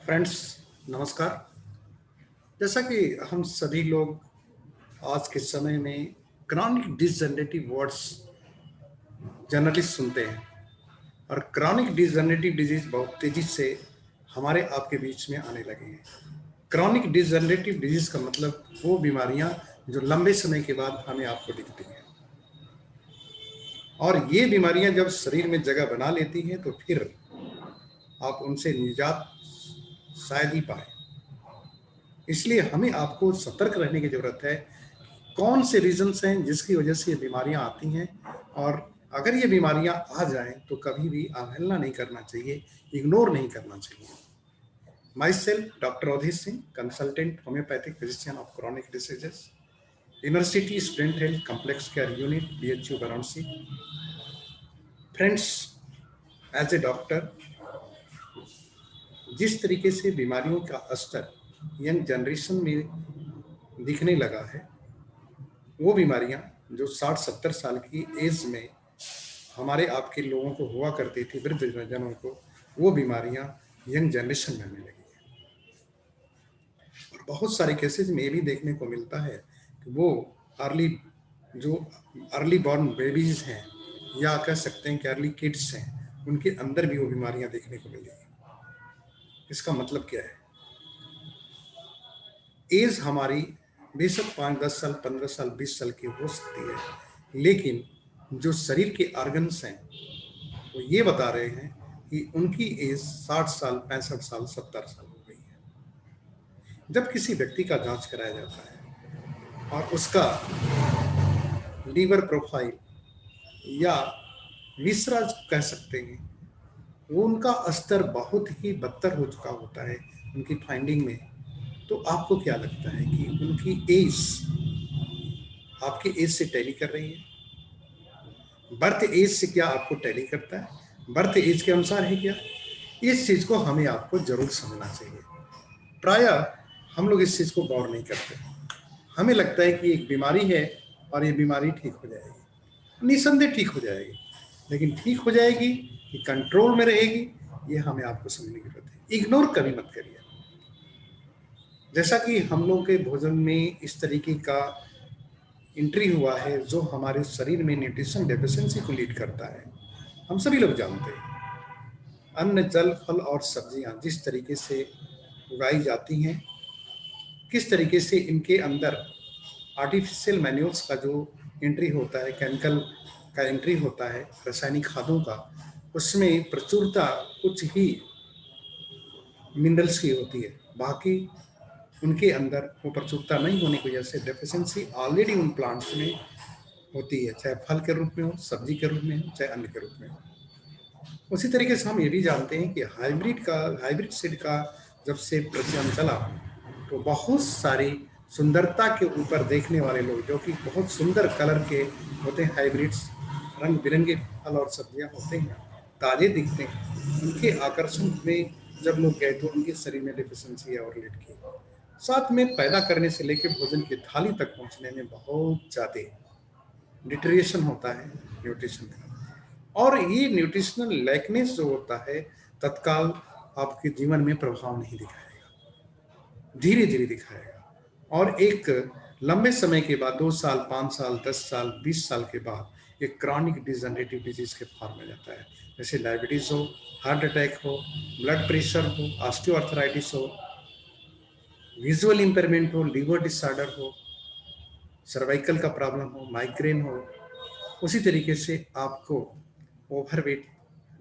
Friends, नमस्कार। जैसा कि हम सभी लोग आज के समय में क्रॉनिक डिसजनरेटिव वर्ड्स जनरली सुनते हैं और क्रॉनिक डिसजनरेटिव डिजीज बहुत तेजी से हमारे आपके बीच में आने लगे हैं। क्रॉनिक डिसजनरेटिव डिजीज का मतलब वो बीमारियां जो लंबे समय के बाद हमें आपको दिखती हैं और ये बीमारियां जब शरीर में जगह बना लेती हैं तो फिर आप उनसे निजात शायद ही पाए। इसलिए हमें आपको सतर्क रहने की जरूरत है। कौन से रीजंस हैं जिसकी वजह से ये बीमारियां आती हैं और अगर ये बीमारियां आ जाएं तो कभी भी अवहेलना नहीं करना चाहिए, इग्नोर नहीं करना चाहिए। Myself doctor Awadhesh Singh, consultant homeopathic physician of chronic diseases, university student health complex care unit, BHU Varanasi. Friends, as a doctor, जिस तरीके से बीमारियों का स्तर यंग जनरेशन में दिखने लगा है, वो बीमारियां जो 60-70 साल की एज में हमारे आपके लोगों को हुआ करती थी, वृद्ध जनों को, वो बीमारियां यंग जनरेशन में आने लगी है। और बहुत सारे केसेज में ये भी देखने को मिलता है कि वो अर्ली बॉर्न बेबीज हैं या कह सकते हैं कि अर्ली किड्स हैं, उनके अंदर भी वो बीमारियां देखने को मिली। इसका मतलब क्या है? एज हमारी बेशक 5-10 साल, 15 साल, 20 साल की हो सकती है, लेकिन जो शरीर के ऑर्गन्स हैं वो ये बता रहे हैं कि उनकी एज 60 साल, 65 साल, 70 साल हो गई है। जब किसी व्यक्ति का जांच कराया जाता है और उसका लीवर प्रोफाइल या विसरा कह सकते हैं, वो उनका स्तर बहुत ही बदतर हो चुका होता है उनकी फाइंडिंग में, तो आपको क्या लगता है कि उनकी एज आपकी एज से टैली कर रही है? बर्थ एज से क्या आपको टैली करता है? बर्थ एज के अनुसार है क्या? इस चीज को हमें आपको जरूर समझना चाहिए। प्रायः हम लोग इस चीज को गौर नहीं करते। हमें लगता है कि एक बीमारी है और ये बीमारी ठीक हो जाएगी, निसंदेह ठीक हो जाएगी, लेकिन ठीक हो जाएगी कि कंट्रोल में रहेगी, ये हमें आपको समझने की जरूरत है। इग्नोर कभी मत करिए। जैसा कि हम लोग के भोजन में इस तरीके का एंट्री हुआ है जो हमारे शरीर में न्यूट्रिशन डेफिशिएंसी को लीड करता है, हम सभी लोग जानते हैं। अन्न, जल, फल और सब्जियां जिस तरीके से उगाई जाती हैं, किस तरीके से इनके अंदर आर्टिफिशियल मैन्यूल्स का जो एंट्री होता है, केमिकल का एंट्री होता है, रासायनिक खादों का, उसमें प्रचुरता कुछ ही मिनरल्स की होती है, बाकी उनके अंदर वो प्रचुरता नहीं होने की वजह से डेफिशिएंसी ऑलरेडी उन प्लांट्स में होती है, चाहे फल के रूप में हो, सब्जी के रूप में हो, चाहे अन्न के रूप में हो। उसी तरीके से हम ये भी जानते हैं कि हाइब्रिड सीड का जब से प्रचलन चला तो बहुत सारी सुंदरता के ऊपर देखने वाले लोग, जो कि बहुत सुंदर कलर के होते हैं, हाइब्रिड्स, रंग बिरंगे फल और सब्जियां होते हैं, ताजे दिखते हैं, उनके आकर्षण में जब लोग गए तो उनके शरीर में डिफिशियंसी और लेट की, साथ में पैदा करने से लेकर भोजन की थाली तक पहुंचने में बहुत ज्यादा डिटेरिएशन होता है न्यूट्रिशन का। और ये न्यूट्रिशनल लैकनेस जो होता है तत्काल आपके जीवन में प्रभाव नहीं दिखाएगा, धीरे धीरे दिखाएगा। और एक लंबे समय के बाद, 2 साल, 5 साल, 10 साल, 20 साल के बाद एक क्रॉनिक डिजनरेटिव डिजीज के फॉर्म में जाता है, जैसे डायबिटीज हो, हार्ट अटैक हो, ब्लड प्रेशर हो, ऑस्टियोआर्थराइटिस हो, विजुअल इंपेयरमेंट हो, लीवर डिसऑर्डर हो, सर्वाइकल का प्रॉब्लम हो, माइग्रेन हो। उसी तरीके से आपको ओवरवेट,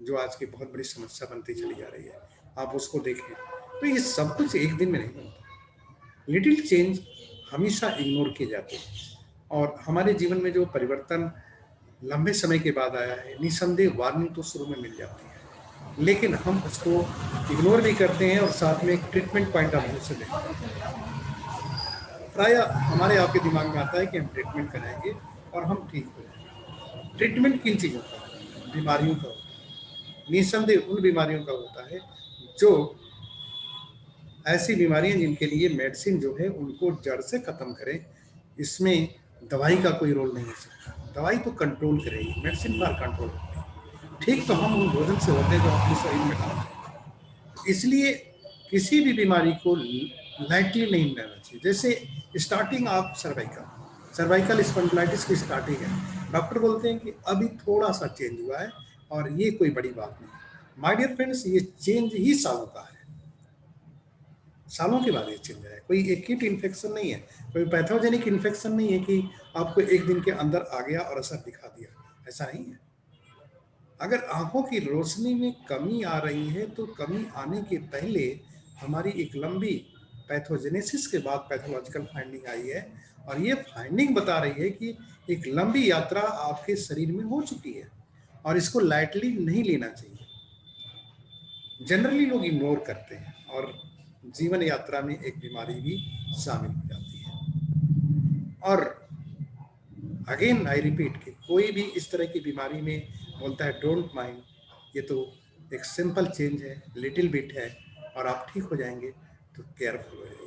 जो आज की बहुत बड़ी समस्या बनती चली जा रही है, आप उसको देखें तो ये सब कुछ एक दिन में नहीं बनता। लिटिल चेंज हमेशा इग्नोर किए जाते हैं और हमारे जीवन में जो परिवर्तन लंबे समय के बाद आया है, निसंदेह वार्निंग तो शुरू में मिल जाती है, लेकिन हम उसको इग्नोर भी करते हैं और साथ में एक ट्रीटमेंट पॉइंट ऑफ व्यू से देखते हैं। प्रायः हमारे आपके दिमाग में आता है कि हम ट्रीटमेंट कराएंगे और हम ठीक हो जाएंगे। ट्रीटमेंट किन चीज़ों का होता है? बीमारियों का होता है, निसंदेह उन बीमारियों का होता है जो ऐसी बीमारियां जिनके लिए मेडिसिन जो है उनको जड़ से खत्म करे। इसमें दवाई का कोई रोल नहीं हो सकता। दवाई तो कंट्रोल करेगी, मेडिसिन पर कंट्रोल करेगी। ठीक तो हम उन भोजन से होते हैं जो अपने शरीर में डालते हैं। इसलिए किसी भी बीमारी को लाइटली नहीं लेना चाहिए। जैसे स्टार्टिंग आप सर्वाइकल स्पॉन्डिलाइटिस की स्टार्टिंग है, डॉक्टर बोलते हैं कि अभी थोड़ा सा चेंज हुआ है और ये कोई बड़ी बात नहीं है। माय डियर फ्रेंड्स, ये चेंज ही सालों का है, सालों के बाद ये चेंज है। कोई एक्यूट इन्फेक्शन नहीं है, कोई पैथोजेनिक इन्फेक्शन नहीं है कि आपको एक दिन के अंदर आ गया और असर दिखा दिया, ऐसा नहीं है। अगर आंखों की रोशनी में कमी आ रही है तो कमी आने के पहले हमारी एक लंबी पैथोजेनेसिस के बाद पैथोलॉजिकल फाइंडिंग आई है, और ये फाइंडिंग बता रही है कि एक लंबी यात्रा आपके शरीर में हो चुकी है और इसको लाइटली नहीं लेना चाहिए। जनरली लोग इग्नोर करते हैं और जीवन यात्रा में एक बीमारी भी शामिल हो जाती है। और अगेन आई रिपीट कि कोई भी इस तरह की बीमारी में बोलता है डोंट माइंड, ये तो एक सिंपल चेंज है, लिटिल बिट है और आप ठीक हो जाएंगे, तो केयरफुल हो जाइए।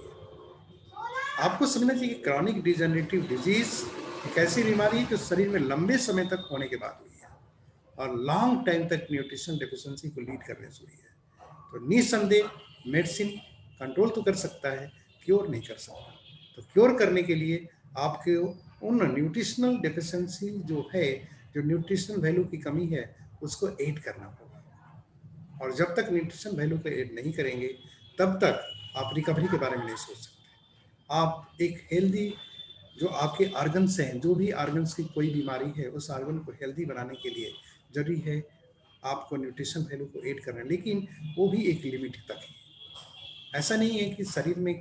आपको समझना चाहिए कि क्रॉनिक डिजेनरेटिव डिजीज एक ऐसी बीमारी है जो शरीर में लंबे समय तक होने के बाद हुई है और लॉन्ग टाइम तक न्यूट्रिशन डेफिशिएंसी को लीड करने से हुई है। तो निसंदेह मेडिसिन कंट्रोल तो कर सकता है, क्योर नहीं कर सकता। तो क्योर करने के लिए आपके उन न्यूट्रिशनल डेफिशिएंसी जो है, जो न्यूट्रिशनल वैल्यू की कमी है, उसको ऐड करना होगा। और जब तक न्यूट्रिशन वैल्यू को ऐड नहीं करेंगे तब तक आप रिकवरी के बारे में नहीं सोच सकते। आप एक हेल्दी, जो आपके आर्गन्स हैं, जो भी आर्गन्स की कोई बीमारी है, उस आर्गन को हेल्दी बनाने के लिए जरूरी है आपको न्यूट्रिशन वैल्यू को ऐड करना, लेकिन वो भी एक लिमिट तक है। ऐसा नहीं है कि शरीर में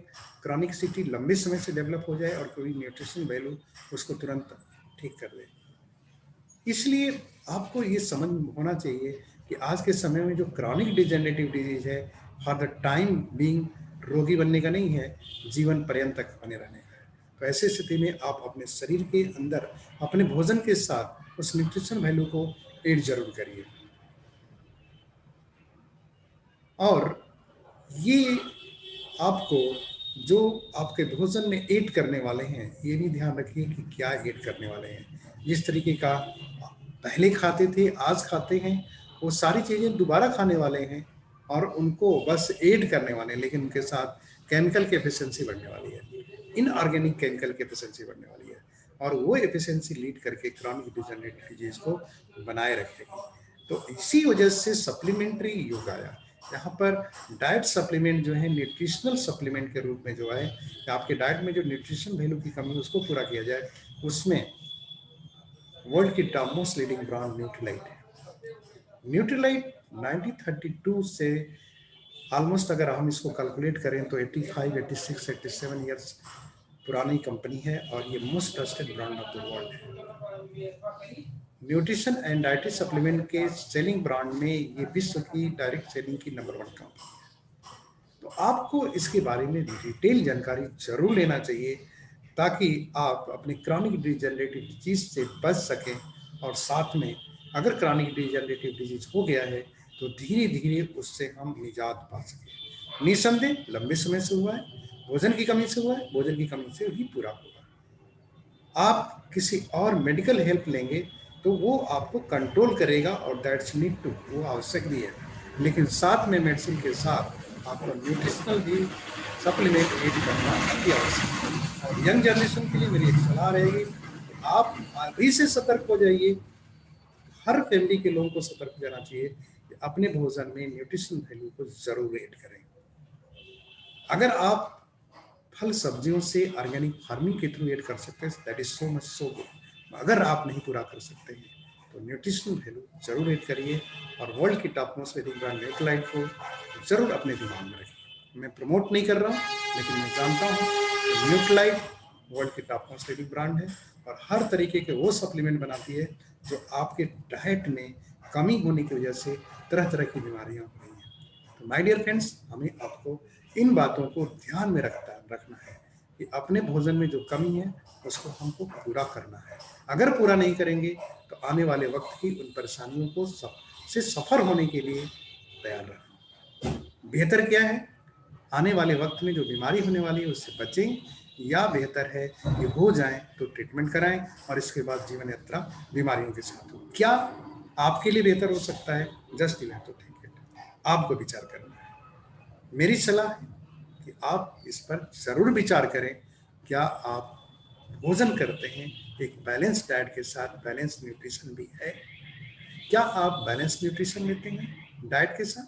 क्रॉनिकसिटी लंबे समय से डेवलप हो जाए और कोई न्यूट्रिशन वैल्यू उसको तुरंत ठीक कर दे। इसलिए आपको ये समझ होना चाहिए कि आज के समय में जो क्रॉनिक डिजेनरेटिव डिजीज है, फॉर द टाइम बीइंग रोगी बनने का नहीं है, जीवन पर्यंत तक बने रहने का है। तो ऐसी स्थिति में आप अपने शरीर के अंदर अपने भोजन के साथ उस न्यूट्रिशन वैल्यू को ऐड जरूर करिए। और ये आपको जो आपके भोजन में ऐड करने वाले हैं, ये भी ध्यान रखिए कि क्या ऐड करने वाले हैं। जिस तरीके का पहले खाते थे, आज खाते हैं, वो सारी चीज़ें दोबारा खाने वाले हैं और उनको बस ऐड करने वाले हैं, लेकिन उनके साथ केमिकल की एफिशिएंसी बढ़ने वाली है, इनऑर्गेनिक केमिकल की एफिशिएंसी बढ़ने वाली है, और वो एफिशिएंसी लीड करके क्रॉनिक डिजेनरेटिव डिजीज को बनाए रखेगी। तो इसी वजह से सप्लीमेंट्री योग आया। यहाँ पर डाइट सप्लीमेंट जो है, न्यूट्रिशनल सप्लीमेंट के रूप में जो है, आपके डाइट में जो न्यूट्रिशन वैल्यू की कमी है उसको पूरा किया जाए। उसमें वर्ल्ड की top most leading brand Nutrilite है। न्यूट्रीलाइट 1932 से ऑलमोस्ट, अगर हम इसको कैलकुलेट करें तो 85, 86, 87 ईयर्स पुरानी कंपनी है और ये most trusted brand of the world है। न्यूट्रिशन एंड डाइटरी सप्लीमेंट के सेलिंग ब्रांड में ये विश्व की डायरेक्ट सेलिंग की नंबर 1 कंपनी है। तो आपको इसके बारे में डिटेल जानकारी जरूर लेना चाहिए ताकि आप अपने क्रॉनिक डिजेनरेटिव डिजीज से बच सकें, और साथ में अगर क्रॉनिक डिजेनरेटिव डिजीज हो गया है तो धीरे धीरे उससे हम निजात पा सकें। निसंदेह लंबे समय से हुआ है, भोजन की कमी से हुआ है, भोजन की कमी से ही पूरा होगा। आप किसी और मेडिकल हेल्प लेंगे तो वो आपको कंट्रोल करेगा और दैट्स नीड टू, वो आवश्यक भी है, लेकिन साथ में मेडिसिन के साथ आपको न्यूट्रिशनल भी सप्लीमेंट ऐड करना अति आवश्यक है। और यंग जनरेशन के लिए मेरी एक सलाह रहेगी, आप अभी से सतर्क हो जाइए। हर फैमिली के लोगों को सतर्क हो जाना चाहिए कि अपने भोजन में न्यूट्रिशन वैल्यू को जरूर ऐड करें। अगर आप फल सब्जियों से ऑर्गेनिक फार्मिंग के थ्रू ऐड कर सकते हैं, that is so much so good. अगर आप नहीं पूरा कर सकते हैं तो न्यूट्रिशनल वैल्यू जरूर ऐड करिए और वर्ल्ड की top most leading brand Nutrilite को जरूर अपने दिमाग में रखिए। मैं प्रमोट नहीं कर रहा हूँ, लेकिन मैं जानता हूँ कि न्यूट्रीलाइट वर्ल्ड की टॉप मोस्ट लीडिंग ब्रांड है और हर तरीके के वो सप्लीमेंट बनाती है जो आपके डाइट में कमी होने की वजह से तरह तरह की बीमारियां हो रही हैं। तो माय डियर फ्रेंड्स, हमें आपको इन बातों को ध्यान में रखना है कि अपने भोजन में जो कमी है उसको हमको पूरा करना है। अगर पूरा नहीं करेंगे तो आने वाले वक्त की उन परेशानियों को से सफर होने के लिए तैयार रहना। बेहतर क्या है, आने वाले वक्त में जो बीमारी होने वाली है उससे बचें, या बेहतर है कि हो जाए तो ट्रीटमेंट कराएं और इसके बाद जीवन यात्रा बीमारियों के साथ हो। क्या आपके लिए बेहतर हो सकता है? जस्ट इवेंट तो थिंक इट, आपको विचार करना है। मेरी सलाह है कि आप इस पर जरूर विचार करें। क्या आप भोजन करते हैं, एक बैलेंस डाइट के साथ बैलेंस न्यूट्रिशन भी है? क्या आप बैलेंस न्यूट्रिशन लेते हैं डाइट के साथ?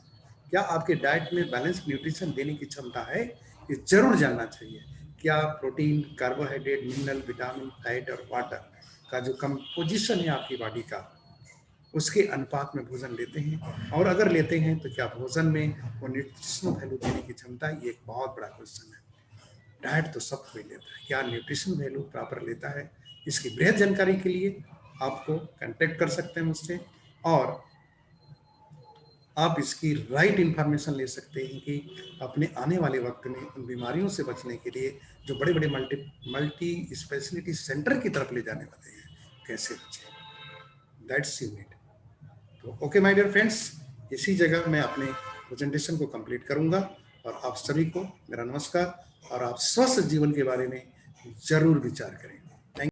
क्या आपके डाइट में बैलेंस न्यूट्रिशन देने की क्षमता है? ये जरूर जानना चाहिए। क्या protein, carbohydrate, mineral, vitamin, fat और वाटर का जो कंपोजिशन है आपकी बॉडी का, उसके अनुपात में भोजन लेते हैं? और अगर लेते हैं तो क्या भोजन में वो न्यूट्रिशनल वैल्यू देने की क्षमता है? ये एक बहुत बड़ा क्वेश्चन है। डाइट तो सब कोई लेता है, क्या न्यूट्रिशन वैल्यू प्रॉपर लेता है? इसकी बृहद जानकारी के लिए आपको कांटेक्ट कर सकते हैं मुझसे, और आप इसकी राइट इंफॉर्मेशन ले सकते हैं कि अपने आने वाले वक्त में उन बीमारियों से बचने के लिए जो बड़े बड़े मल्टी मल्टी स्पेशलिटी सेंटर की तरफ ले जाने वाले हैं, कैसे बचें। That's unit. तो ओके माय डियर फ्रेंड्स, इसी जगह मैं अपने प्रेजेंटेशन को कंप्लीट करूंगा, और आप सभी को मेरा नमस्कार, और आप स्वस्थ जीवन के बारे में जरूर विचार करें।